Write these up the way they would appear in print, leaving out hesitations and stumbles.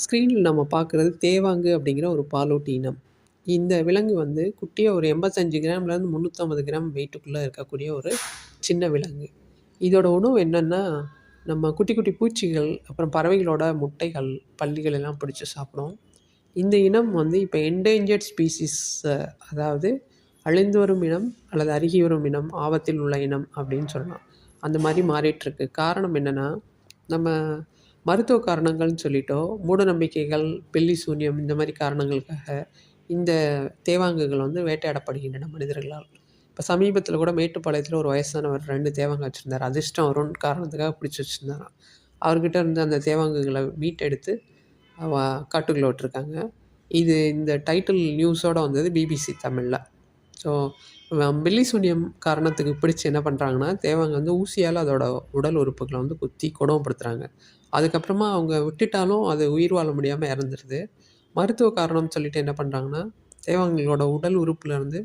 ஸ்க்ரீனில் நம்ம பார்க்குறது தேவாங்கு அப்படிங்கிற ஒரு பாலூட்டி இனம். இந்த விலங்கு வந்து குட்டியா ஒரு 85 கிராம்லேருந்து 350 கிராம் வெயிட்டுக்குள்ளே இருக்கக்கூடிய ஒரு சின்ன விலங்கு. இதோட உணவு என்னென்னா, நம்ம குட்டி குட்டி பூச்சிகள், அப்புறம் பறவைகளோட முட்டைகள், பல்லிகள் எல்லாம் பிடிச்சு சாப்பிடும். இந்த இனம் வந்து இப்போ என்டேஞ்சர்ட் ஸ்பீசிஸ், அதாவது அழிந்து வரும் இனம் அல்லது அருகி வரும் இனம், ஆபத்தில் உள்ள இனம் அப்படின்னு சொல்லலாம். அந்த மாதிரி மாறிட்டுருக்கு. காரணம் என்னென்னா, நம்ம மருத்துவ காரணங்கள்னு சொல்லிட்டோ, மூட நம்பிக்கைகள், பில்லி சூனியம் இந்த மாதிரி காரணங்களுக்காக இந்த தேவாங்குகள் வந்து வேட்டையாடப்படுகின்றன மனிதர்களால். இப்போ சமீபத்தில் கூட மேட்டுப்பாளையத்தில் ஒரு வயசானவர் 2 தேவாங்கு வச்சுருந்தார். அதிர்ஷ்டம் வரும்னு காரணத்துக்காக பிடிச்சி வச்சுருந்தாராம். அவர்கிட்ட இருந்து அந்த தேவாங்குகளை மீட்டெடுத்து காட்டுக்குள்ளே விட்டுருக்காங்க. இந்த டைட்டில் நியூஸோடு வந்தது பிபிசி தமிழில். ஸோ பில்லி சூனியம் காரணத்துக்கு பிடிச்சி என்ன பண்ணுறாங்கன்னா, தேவாங்கு வந்து ஊசியால் அதோட உடல் உறுப்புகளை வந்து குத்தி கொடுமைப்படுத்துகிறாங்க. அதுக்கப்புறமா அவங்க விட்டுட்டாலும் அது உயிர் வாழ முடியாமல் இறந்துருது. மருத்துவ காரணம்னு சொல்லிட்டு என்ன பண்ணுறாங்கன்னா, தேவாங்குகளோட உடல் உறுப்புலேருந்து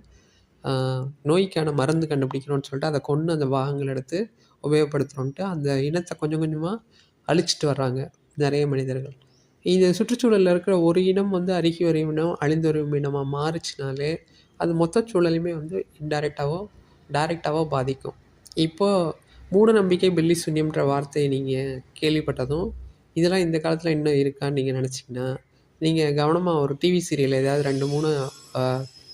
நோய்க்கான மருந்து கண்டுபிடிக்கணும்னு சொல்லிட்டு அதை கொன்று அந்த பாகங்கள் எடுத்து உபயோகப்படுத்துகிறோன்ட்டு அந்த இனத்தை கொஞ்சம் கொஞ்சமாக அழிச்சிட்டு வர்றாங்க நிறைய மனிதர்கள். இது சுற்றுச்சூழலில் இருக்கிற ஒரு இனம் வந்து அருகி வரும் இனம், அழிந்து வரும் இனமாக மாறுச்சுனாலே அது மொத்த சூழலையுமே வந்து டைரெக்டாவோ பாதிக்கும். இப்போது மூட நம்பிக்கை, பில்லி சூன்யம்ன்ற வார்த்தையை நீங்கள் கேள்விப்பட்டதும், இதெல்லாம் இந்த காலத்தில் இன்னும் இருக்கான்னு நீங்கள் நினச்சிங்கன்னா, நீங்கள் கவனமாக ஒரு டிவி சீரியல் ஏதாவது 2, 3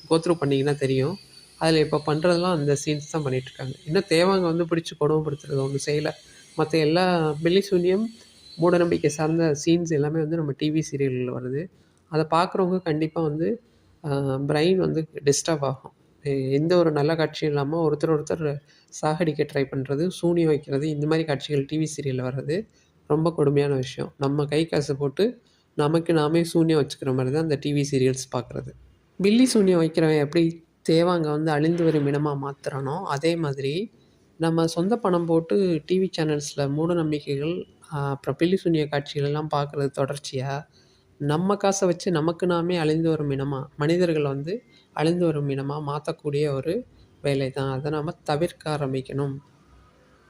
கோத்ரூ பண்ணிங்கன்னா தெரியும். அதில் இப்போ பண்ணுறதெல்லாம் அந்த சீன்ஸ் தான் பண்ணிகிட்ருக்காங்க. இன்னும் தேவாங்க வந்து பிடிச்சி கொடுமைப்படுத்துறது ஒன்றும் செய்யலை. மற்ற எல்லா பில்லி சூன்யம், மூடநம்பிக்கை சார்ந்த சீன்ஸ் எல்லாமே வந்து நம்ம டிவி சீரியலில் வருது. அதை பார்க்குறவங்க கண்டிப்பாக வந்து பிரெயின் வந்து டிஸ்டர்ப் ஆகும். எந்த ஒரு நல்ல காட்சியும் இல்லாமல் ஒருத்தர் சாகடிக்க ட்ரை பண்ணுறது, சூனியம் வைக்கிறது, இந்த மாதிரி காட்சிகள் டிவி சீரியலில் வர்றது ரொம்ப கொடுமையான விஷயம். நம்ம கை காசு போட்டு நமக்கு நாமே சூனியம் வச்சுக்கிற மாதிரி தான் இந்த டிவி சீரியல்ஸ் பார்க்குறது. பில்லி சூனியம் வைக்கிறவன் எப்படி தேவாங்க வந்து அழிந்து வரும் இனமாக மாற்றுறானோ, அதே மாதிரி நம்ம சொந்த பணம் போட்டு டிவி சேனல்ஸில் மூட நம்பிக்கைகள், அப்புறம் பில்லி சூனிய காட்சிகள் எல்லாம் பார்க்குறது தொடர்ச்சியாக நம்ம காசை வச்சு நமக்கு நாமே அழிந்து வரும் இனமாக, மனிதர்கள் வந்து அழிந்து வரும் இனமாக மாற்றக்கூடிய ஒரு வேலை தான். அதை நாம் தவிர்க்க ஆரம்பிக்கணும்.